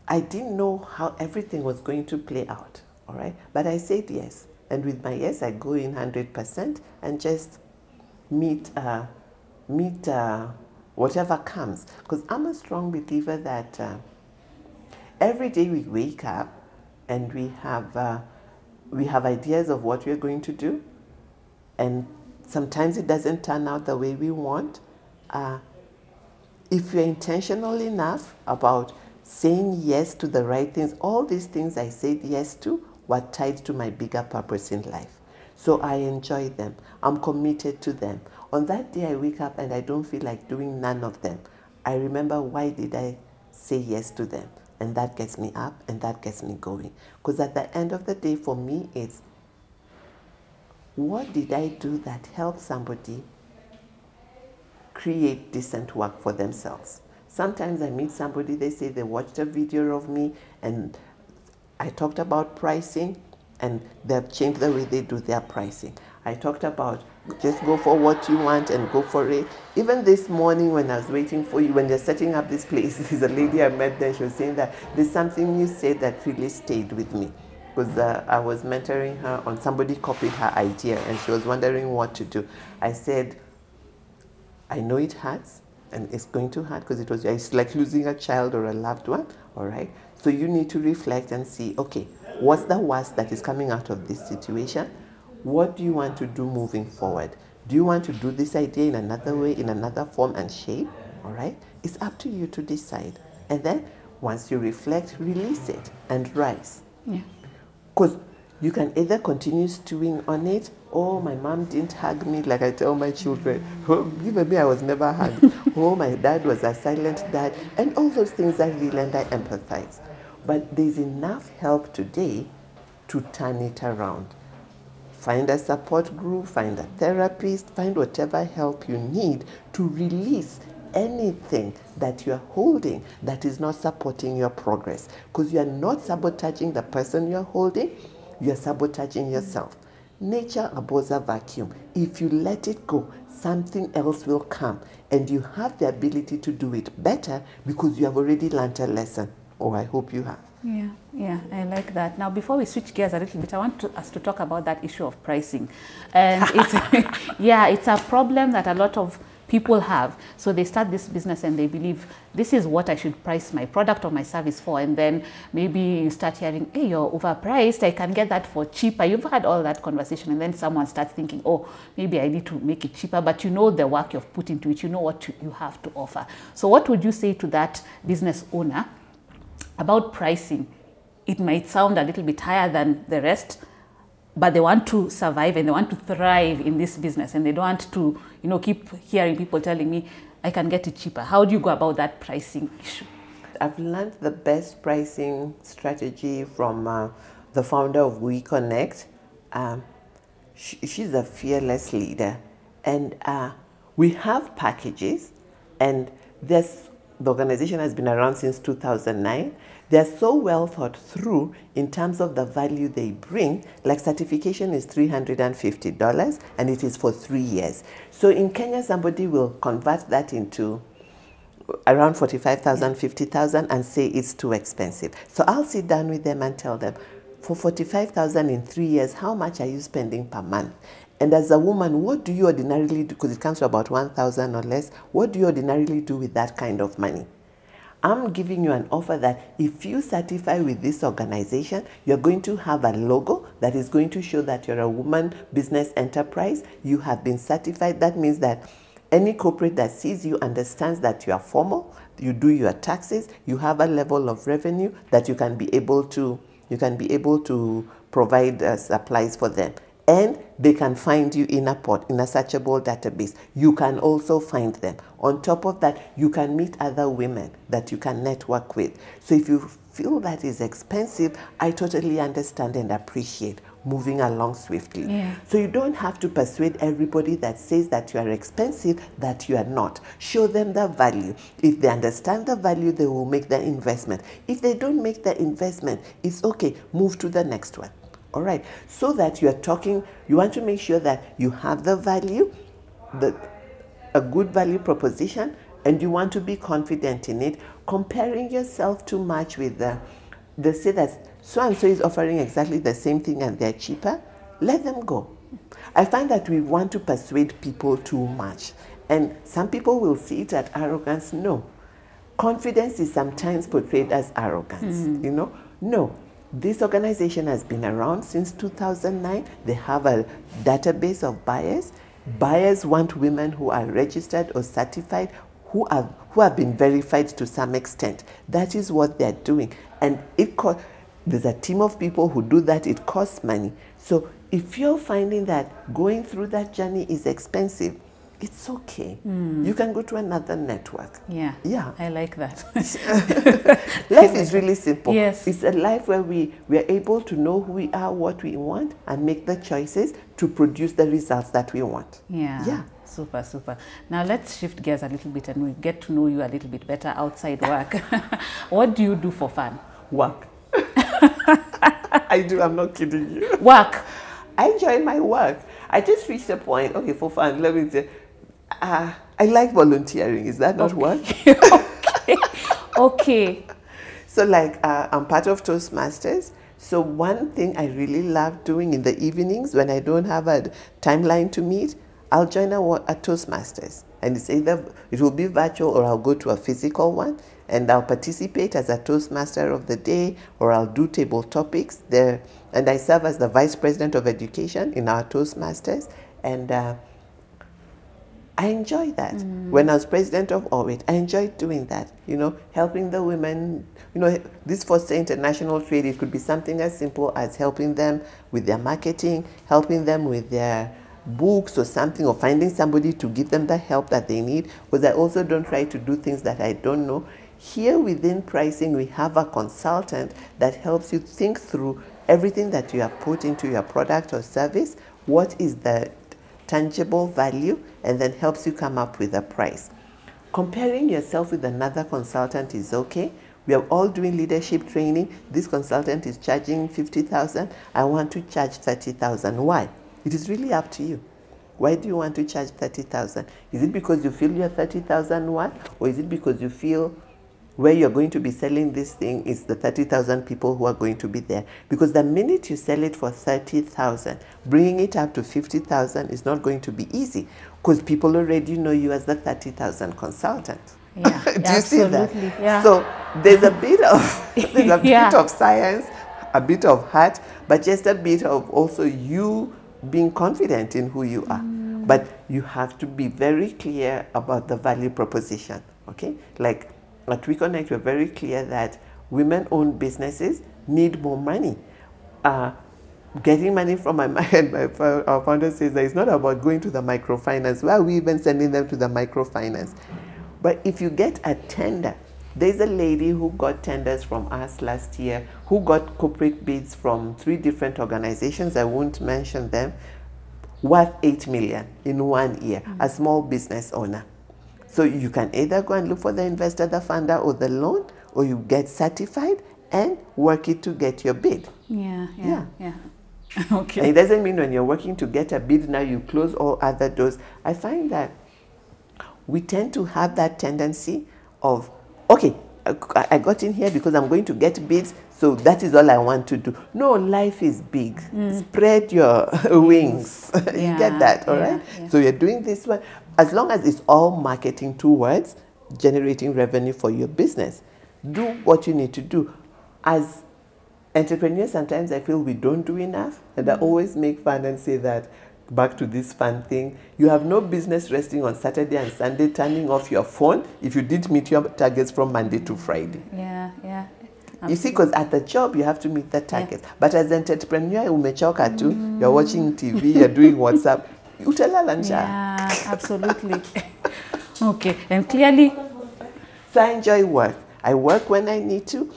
didn't know how everything was going to play out, all right? But I said yes. And with my yes, I go in 100% and just meet whatever comes. Because I'm a strong believer that every day we wake up and we have ideas of what we're going to do, and sometimes it doesn't turn out the way we want. If you're intentional enough about saying yes to the right things, all these things I said yes to were tied to my bigger purpose in life. So I enjoy them. I'm committed to them. On that day I wake up and I don't feel like doing none of them. I remember, why did I say yes to them? And that gets me up and that gets me going. Because at the end of the day, for me, it's what did I do that helped somebody create decent work for themselves? Sometimes I meet somebody, they say they watched a video of me and I talked about pricing and they've changed the way they do their pricing. I talked about just go for what you want and go for it. Even this morning when I was waiting for you, when you're setting up this place, there's a lady I met there, she was saying that there's something you said that really stayed with me. Because I was mentoring her on, somebody copied her idea and she was wondering what to do. I said, I know it hurts and it's going to hurt because it's like losing a child or a loved one, all right? So you need to reflect and see, okay, what's the worst that is coming out of this situation? What do you want to do moving forward? Do you want to do this idea in another way, in another form and shape, all right? It's up to you to decide. And then once you reflect, release it and rise. Yeah. Because you can either continue stewing on it, oh, my mom didn't hug me, like I tell my children. Oh, even me, I was never hugged. Oh, my dad was a silent dad. And all those things are real and I empathize. But there's enough help today to turn it around. Find a support group, find a therapist, find whatever help you need to release anything that you're holding that is not supporting your progress. Because you're not sabotaging the person you're holding, you're sabotaging yourself. Nature abhors a vacuum. If you let it go, something else will come and you have the ability to do it better because you have already learned a lesson. Oh, I hope you have. Yeah, I like that. Now, before we switch gears a little bit, I want us to talk about that issue of pricing. And it's, yeah, it's a problem that a lot of people have. So they start this business and they believe this is what I should price my product or my service for. And then maybe you start hearing, hey, you're overpriced, I can get that for cheaper. You've had all that conversation, and then someone starts thinking, oh, maybe I need to make it cheaper. But you know the work you've put into it, you know what you have to offer. So what would you say to that business owner about pricing? It might sound a little bit higher than the rest, but they want to survive and they want to thrive in this business, and they don't want to, keep hearing people telling me, I can get it cheaper. How do you go about that pricing issue? I've learned the best pricing strategy from the founder of WeConnect. She's a fearless leader, and we have packages, and the organization has been around since 2009. They're so well thought through in terms of the value they bring. Like certification is $350 and it is for 3 years. So in Kenya, somebody will convert that into around 45,000, 50,000 and say it's too expensive. So I'll sit down with them and tell them, for 45,000 in 3 years, how much are you spending per month? And as a woman, what do you ordinarily do? Because it comes to about 1,000 or less. What do you ordinarily do with that kind of money? I'm giving you an offer that if you certify with this organization, you're going to have a logo that is going to show that you're a woman business enterprise. You have been certified. That means that any corporate that sees you understands that you are formal, you do your taxes, you have a level of revenue that you can be able to provide supplies for them. And they can find you in a searchable database. You can also find them. On top of that, you can meet other women that you can network with. So if you feel that is expensive, I totally understand and appreciate moving along swiftly. Yeah. So you don't have to persuade everybody that says that you are expensive that you are not. Show them the value. If they understand the value, they will make the investment. If they don't make the investment, it's okay. Move to the next one. All right, so that you are talking, you want to make sure that you have the value, a good value proposition, and you want to be confident in it. Comparing yourself too much with they say that so-and-so is offering exactly the same thing and they're cheaper, let them go. I find that we want to persuade people too much. And some people will see it as arrogance. No. Confidence is sometimes portrayed as arrogance, No. This organization has been around since 2009. They have a database of buyers. Buyers want women who are registered or certified, who have been verified to some extent. That is what they're doing. And there's a team of people who do that. It costs money. So if you're finding that going through that journey is expensive, it's okay. You can go to another network. Yeah. Yeah. I like that. Life is really simple. Yes. It's a life where we are able to know who we are, what we want, and make the choices to produce the results that we want. Yeah. Yeah. Super, super. Now let's shift gears a little bit and we get to know you a little bit better outside work. What do you do for fun? Work. I do. I'm not kidding you. Work. I enjoy my work. I just reached a point. Okay, for fun, let me say, I like volunteering. Is that not work? Okay. Okay. So I'm part of Toastmasters. So one thing I really love doing in the evenings when I don't have a timeline to meet, I'll join a Toastmasters. And it's either, it will be virtual or I'll go to a physical one and I'll participate as a Toastmaster of the day, or I'll do table topics there. And I serve as the Vice President of Education in our Toastmasters. And I enjoy that. When I was president of Audit, I enjoyed doing that, helping the women. This Foster International Trade, it could be something as simple as helping them with their marketing, helping them with their books or something, or finding somebody to give them the help that they need, because I also don't try to do things that I don't know. Here within pricing, we have a consultant that helps you think through everything that you have put into your product or service, what is the tangible value, and then helps you come up with a price. Comparing yourself with another consultant is okay. We are all doing leadership training. This consultant is charging 50,000. I want to charge 30,000. Why? It is really up to you. Why do you want to charge 30,000? Is it because you feel you're 30,000 worth, or is it because you feel where you're going to be selling this thing is the 30,000 people who are going to be there. Because the minute you sell it for 30,000, bringing it up to 50,000 is not going to be easy, because people already know you as the 30,000 consultant. Yeah, Do you see that? Yeah. So there's a bit of bit of science, a bit of heart, but just a bit of also you being confident in who you are. But you have to be very clear about the value proposition. Okay, like at WeConnect, we're very clear that women-owned businesses need more money. Getting money from our founder says that it's not about going to the microfinance. Why are we even sending them to the microfinance? But if you get a tender, there's a lady who got tenders from us last year, who got corporate bids from 3 different organizations, I won't mention them, worth 8 million in 1 year, a small business owner. So you can either go and look for the investor, the funder, or the loan, or you get certified and work it to get your bid. Yeah. Okay. And it doesn't mean when you're working to get a bid, now you close all other doors. I find that we tend to have that tendency of, okay, I got in here because I'm going to get bids, so that is all I want to do. No, life is big. Spread your wings. You get that, all right? Yeah. So you're doing this one. As long as it's all marketing towards generating revenue for your business, do what you need to do. As entrepreneurs, sometimes I feel we don't do enough, and I always make fun and say that, back to this fun thing, you have no business resting on Saturday and Sunday, turning off your phone if you did meet your targets from Monday to Friday. Yeah. You see, because at the job you have to meet the targets. But as an entrepreneur, umechoka too, you're watching TV, you're doing WhatsApp, yeah, absolutely. Okay, and clearly, so I enjoy work. I work when I need to.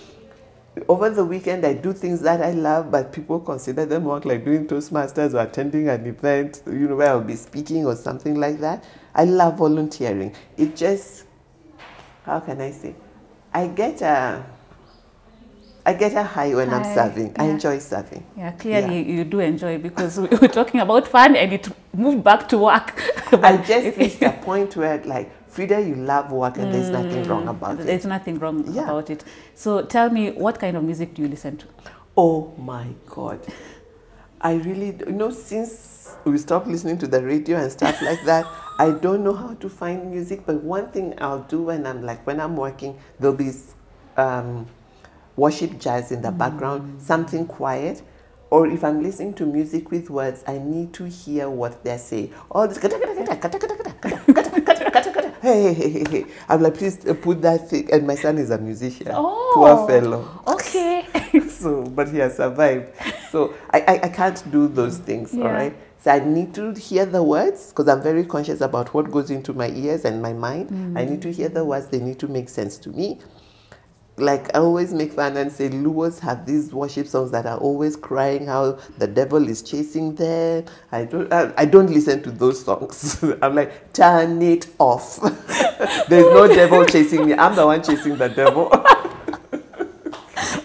Over the weekend, I do things that I love, but people consider them work, like doing Toastmasters or attending an event, where I'll be speaking or something like that. I love volunteering. It just, how can I say? I get a high when I'm serving. Yeah. I enjoy serving. Yeah, clearly you do enjoy, because we were talking about fun and it moved back to work. I just reached a point where, like, Frida, you love work and there's nothing wrong about it. There's nothing wrong about it. So tell me, what kind of music do you listen to? Oh my God. I really, since we stopped listening to the radio and stuff like that, I don't know how to find music. But one thing I'll do when I'm working, there'll be worship jazz in the background, something quiet. Or if I'm listening to music with words, I need to hear what they're saying. All this, hey. I'm like, please put that thing. And my son is a musician. Oh, poor fellow. Okay. But he has survived. So I can't do those things, all right? So I need to hear the words, because I'm very conscious about what goes into my ears and my mind. I need to hear the words. They need to make sense to me. Like, I always make fun and say Luos have these worship songs that are always crying how the devil is chasing them. I don't listen to those songs. I'm like, turn it off. There's no devil chasing me. I'm the one chasing the devil.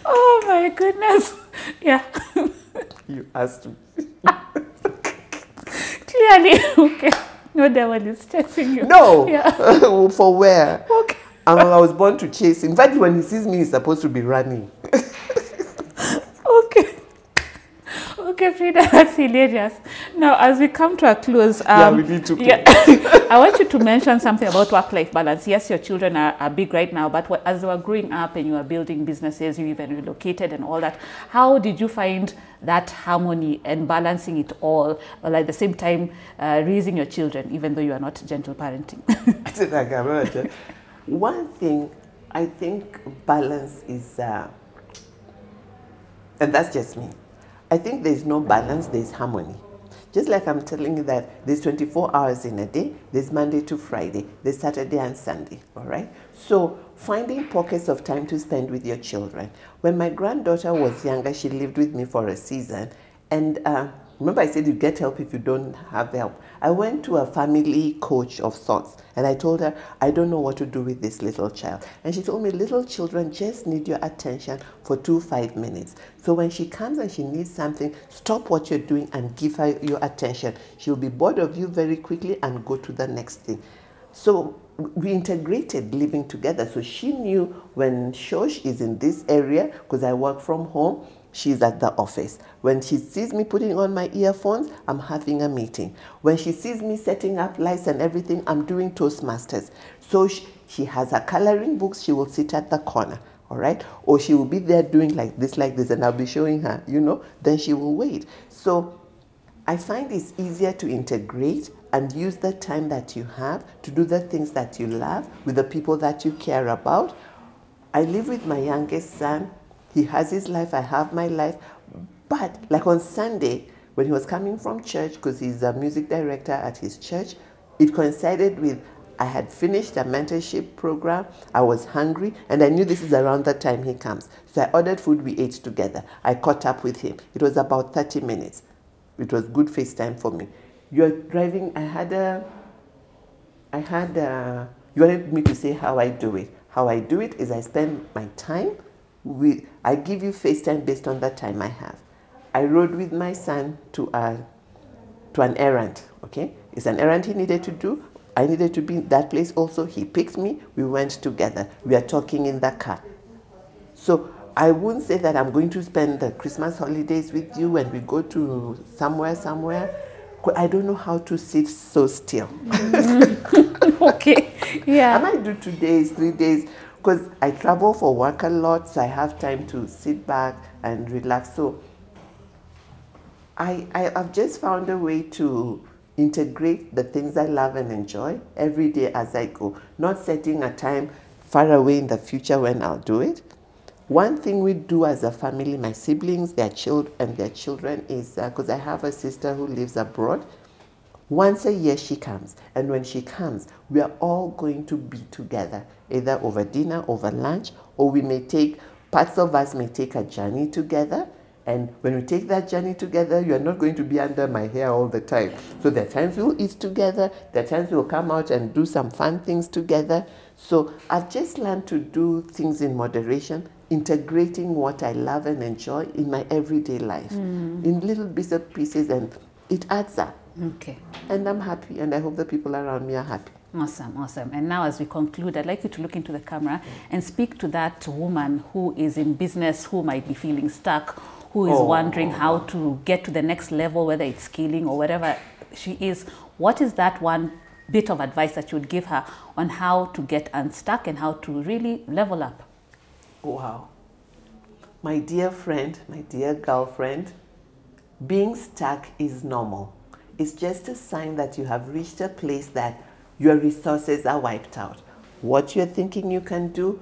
Oh my goodness. Yeah. You asked me. Clearly, okay. No devil is chasing you. No. Yeah. For where? Okay. I was born to chase. In fact, when he sees me, he's supposed to be running. Okay. Okay, Frida, that's hilarious. Now, as we come to a close, we need to close. I want you to mention something about work-life balance. Yes, your children are big right now, but as they were growing up and you were building businesses, you even relocated and all that, how did you find that harmony and balancing it all, while at the same time raising your children, even though you are not gentle parenting? One thing, I think balance is, and that's just me. I think there's no balance, there's harmony. Just like I'm telling you that there's 24 hours in a day, there's Monday to Friday, there's Saturday and Sunday, all right? So finding pockets of time to spend with your children. When my granddaughter was younger, she lived with me for a season, and remember I said you get help if you don't have help. I went to a family coach of sorts, and I told her, I don't know what to do with this little child. And she told me, little children just need your attention for 5 minutes. So when she comes and she needs something, stop what you're doing and give her your attention. She'll be bored of you very quickly and go to the next thing. So we integrated living together. So she knew when Shosh is in this area, because I work from home, she's at the office. When she sees me putting on my earphones, I'm having a meeting. When she sees me setting up lights and everything, I'm doing Toastmasters. So she has her coloring books, she will sit at the corner, all right? Or she will be there doing like this, and I'll be showing her, then she will wait. So I find it's easier to integrate and use the time that you have to do the things that you love with the people that you care about. I live with my youngest son. He has his life, I have my life. But like on Sunday, when he was coming from church, because he's a music director at his church, it coincided with I had finished a mentorship program, I was hungry, and I knew this is around the time he comes. So I ordered food, we ate together. I caught up with him. It was about 30 minutes. It was good FaceTime for me. You're driving, you wanted me to say how I do it. How I do it is I spend my time I give you FaceTime based on the time I have. I rode with my son to an errand, okay? It's an errand he needed to do. I needed to be in that place also. He picked me, we went together. We are talking in the car. So I wouldn't say that I'm going to spend the Christmas holidays with you and we go to somewhere. I don't know how to sit so still. Okay, yeah. I might do 2 days, 3 days, because I travel for work a lot, so I have time to sit back and relax. So I've just found a way to integrate the things I love and enjoy every day as I go, not setting a time far away in the future when I'll do it. One thing we do as a family, my siblings, their children, is because I have a sister who lives abroad. Once a year she comes, and when she comes, we are all going to be together, either over dinner, over lunch, or parts of us may take a journey together. And when we take that journey together, you are not going to be under my hair all the time. So there are times we'll eat together, there are times we'll come out and do some fun things together. So I've just learned to do things in moderation, integrating what I love and enjoy in my everyday life, in little bits and pieces, and it adds up. Okay. And I'm happy, and I hope the people around me are happy. Awesome, awesome. And now as we conclude, I'd like you to look into the camera and speak to that woman who is in business, who might be feeling stuck, who is wondering how to get to the next level, whether it's scaling or whatever she is. What is that one bit of advice that you would give her on how to get unstuck and how to really level up? Wow. My dear friend, my dear girlfriend, being stuck is normal. It's just a sign that you have reached a place that your resources are wiped out. What you're thinking you can do,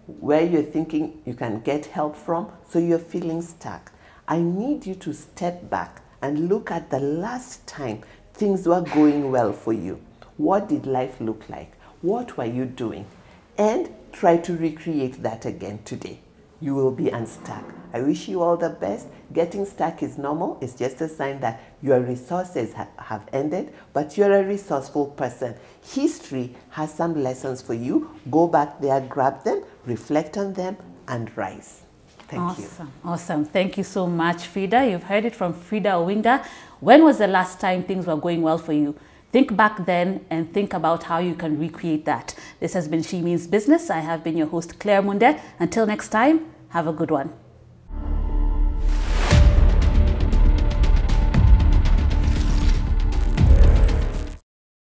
where you're thinking you can get help from, so you're feeling stuck. I need you to step back and look at the last time things were going well for you. What did life look like? What were you doing? And try to recreate that again today. You will be unstuck. I wish you all the best. Getting stuck is normal. It's just a sign that your resources have ended, but you're a resourceful person. History has some lessons for you. Go back there, grab them, reflect on them, and rise. Thank you. Awesome. Thank you so much, Frida. You've heard it from Frida Owinga. When was the last time things were going well for you? Think back then and think about how you can recreate that. This has been She Means Business. I have been your host, Claire Munde. Until next time, have a good one.